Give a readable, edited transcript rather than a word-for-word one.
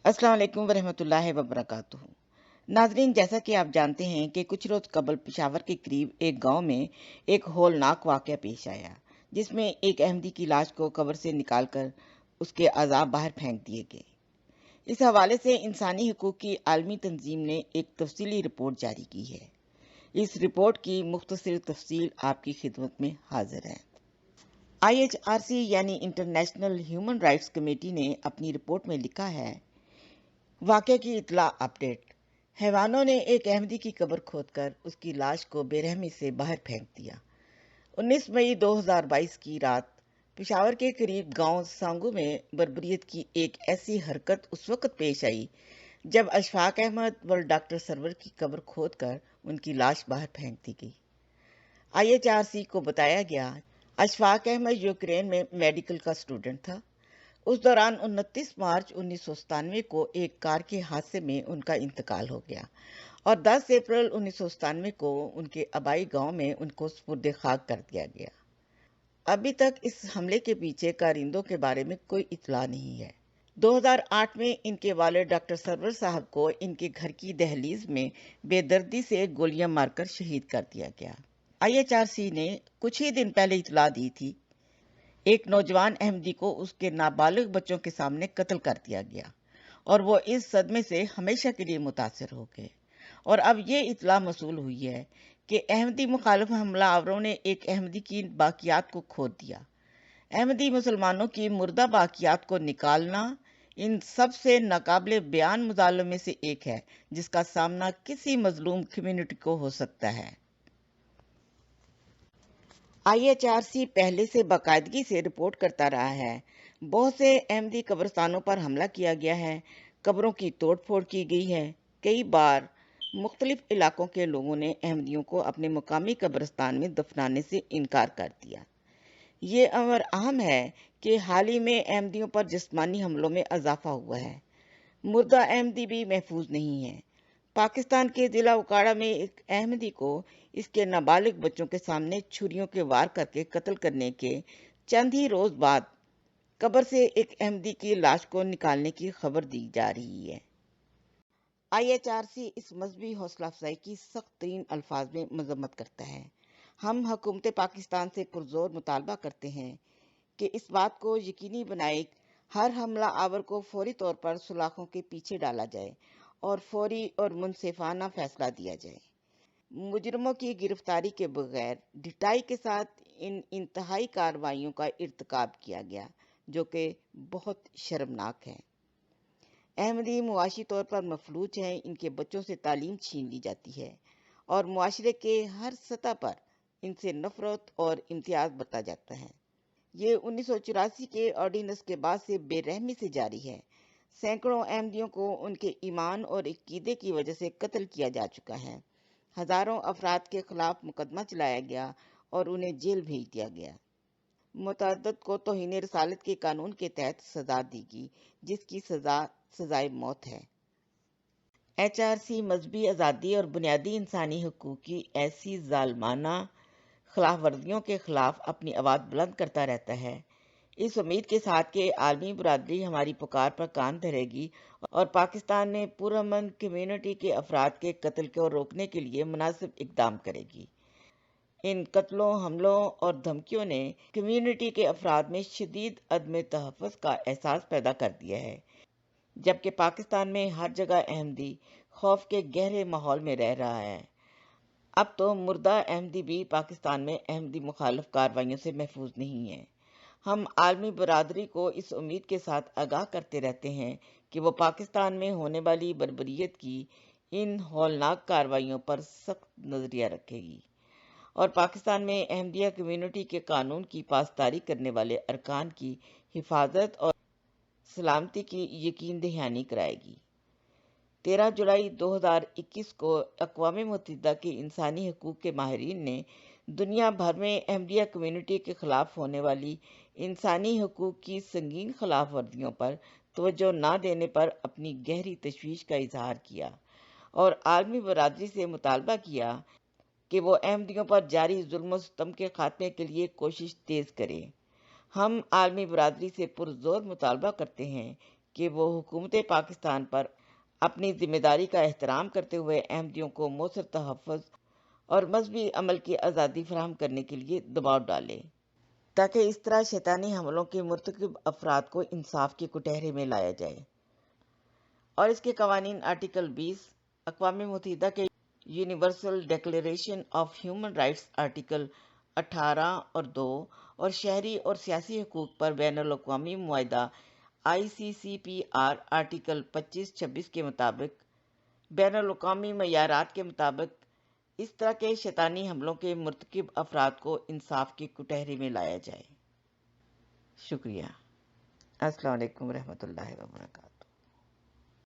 अस्सलाम वालेकुम वरहमतुल्लाहि वबरकातुहू। नाजरीन, जैसा कि आप जानते हैं कि कुछ रोज कबल पेशावर के करीब एक गांव में एक होलनाक वाकया पेश आया, जिसमें एक अहमदी की लाश को कब्र से निकालकर उसके अज़ाब बाहर फेंक दिए गए। इस हवाले से इंसानी हकूक़ की आलमी तंजीम ने एक तफसीली रिपोर्ट जारी की है। इस रिपोर्ट की मुख्तसर तफसील आपकी खिदमत में हाजिर है। IHRC यानी इंटरनेशनल ह्यूमन राइट्स कमेटी ने अपनी रिपोर्ट में लिखा है, वाक़े की इत्तला अपडेट। हैवानों ने एक अहमदी की कब्र खोदकर उसकी लाश को बेरहमी से बाहर फेंक दिया। 19 मई 2022 की रात पेशावर के करीब गांव सांगू में बर्बरियत की एक ऐसी हरकत उस वक्त पेश आई जब अशफाक अहमद व डॉक्टर सरवर की कब्र खोदकर उनकी लाश बाहर फेंक दी गई। IHRC को बताया गया, अशफाक अहमद यूक्रेन में मेडिकल का स्टूडेंट था। उस दौरान 29 मार्च 1997 को एक कार के हादसे में उनका इंतकाल हो गया और 10 अप्रैल 1997 को उनके आबाई गांव में उनको सुपुर्द खाक कर दिया गया। अभी तक इस हमले के पीछे कारिंदों के बारे में कोई इत्तला नहीं है। 2008 में इनके वालिद डॉक्टर सरवर साहब को इनके घर की दहलीज में बेदर्दी से गोलियां मारकर शहीद कर दिया गया। IHRC ने कुछ ही दिन पहले इत्तला दी थी, एक नौजवान अहमदी को उसके नाबालिग बच्चों के सामने कत्ल कर दिया गया और वो इस सदमे से हमेशा के लिए मुतासर हो गए। और अब ये इत्तला मसूल हुई है कि अहमदी मुखालिफ हमला आवरों ने एक अहमदी की बाकियात को खोद दिया। अहमदी मुसलमानों की मुर्दा बाकियात को निकालना इन सबसे नाकाबिले बयान मुजालिम में से एक है, जिसका सामना किसी मजलूम कम्युनिटी को हो सकता है। IHRC पहले से बाकायदगी से रिपोर्ट करता रहा है, बहुत से अहमदी कब्रिस्तानों पर हमला किया गया है, कब्रों की तोड़ फोड़ की गई है। कई बार मुख्तलिफ इलाकों के लोगों ने अहमदियों को अपने मुकामी कब्रिस्तान में दफनाने से इनकार कर दिया। ये अमर अहम है कि हाल ही में अहमदियों पर जिस्मानी हमलों में इजाफा हुआ है। मुर्दा अहमदी भी महफूज नहीं है। पाकिस्तान के जिला उकाड़ा में एक अहमदी को इसके नाबालिग बच्चों के सामने छुरियों के वार करके कत्ल करने के चंद ही रोज बाद कब्र से एक अहमदी की लाश को निकालने की खबर दी जा रही है। IHRC इस मजहबी हौसला अफजाई की सख्त तरीन अल्फाज में मजम्मत करता है। हम हुकूमत पाकिस्तान से पुरजोर मुतालबा करते हैं कि इस बात को यकीनी बनाए हर हमला आवर को फौरी तौर पर सुलाखों के पीछे डाला जाए और फौरी और मुनसिफाना फैसला दिया जाए। मुजरिमों की गिरफ्तारी के बगैर ढिठाई के साथ इन इंतहाई कार्रवाइयों का इर्तिकाब किया गया, जो कि बहुत शर्मनाक है। अहमदी मुआशी तौर पर मफलूज हैं, इनके बच्चों से तालीम छीन ली जाती है और मुआशरे के हर सतह पर इनसे नफरत और इम्तियाज बरता जाता है। ये 1984 के ऑर्डिनेंस के बाद से बेरहमी से जारी है। सैकड़ों अहमदियों को उनके ईमान और अकीदे की वजह से कत्ल किया जा चुका है। हजारों अफराद के खिलाफ मुकदमा चलाया गया और उन्हें जेल भेज दिया गया। मुतअद्दिद को तौहीन रसालत के कानून के तहत सजा दी गई, जिसकी सजाए मौत है। HRC मजहबी आज़ादी और बुनियादी इंसानी हकूक़ की ऐसी जालमाना खिलाफ वर्जियों के खिलाफ अपनी आवाज़ बुलंद करता रहता है, इस उम्मीद के साथ कि आलमी बरादरी हमारी पुकार पर कान धरेगी और पाकिस्तान में पुरअमन कम्युनिटी के अफराद के कत्ल को रोकने के लिए मुनासिब इकदाम करेगी। इन कत्लों, हमलों और धमकियों ने कम्युनिटी के अफराद में शदीद अदम तहफ़्फ़ुज़ का एहसास पैदा कर दिया है, जबकि पाकिस्तान में हर जगह अहमदी खौफ के गहरे माहौल में रह रहा है। अब तो मुर्दा अहमदी भी पाकिस्तान में अहमदी मुखालिफ कार्रवाइयों से महफूज नहीं है। हम आलमी बरादरी को इस उम्मीद के साथ आगाह करते रहते हैं कि वो पाकिस्तान में होने वाली बर्बरियत की इन हौलनाक कार्रवाइयों पर सख्त नजरिया रखेगी और पाकिस्तान में अहमदिया कम्युनिटी के कानून की पासदारी करने वाले अरकान की हिफाजत और सलामती की यकीन दहानी कराएगी। 13 जुलाई 2021 को अक़वाम मुत्तहिदा के इंसानी हकूक़ के माहिरीन ने दुनिया भर में अहमदिया कम्युनिटी के खिलाफ होने वाली इंसानी हकूक़ की संगीन खिलाफ वर्जियों पर तवज्जो न देने पर अपनी गहरी तशवीश का इजहार किया और आलमी बरादरी से मुतालबा किया कि वो अहमदियों पर जारी जुल्म सितम के खात्मे के लिए कोशिश तेज़ करे। हम आलमी बरादरी से पुरजोर मुतालबा करते हैं کہ وہ حکومت پاکستان پر اپنی ذمہ داری کا احترام کرتے ہوئے احمدیوں کو مؤثر تحفظ اور مذہبی عمل کی آزادی فراہم کرنے کے لیے دباؤ ڈالے، تاکہ اس طرح شیطانی حملوں کے مرتکب افراد کو انصاف کے کٹہرے میں لایا جائے۔ اور اس کے قوانین آرٹیکل 20، اقوام متحدہ کے universal declaration of human rights article 18 اور 2، اور شہری اور سیاسی حقوق پر بین الاقوامی معاہدہ ICCPR آرٹیکل 25-26 کے مطابق، بین الاقوامی معیارات کے مطابق اس طرح کے شیطانی حملوں کے مرتکب افراد کو انصاف کے کٹہرے میں لایا جائے۔ شکریہ۔ السلام علیکم ورحمۃ اللہ وبرکاتہ۔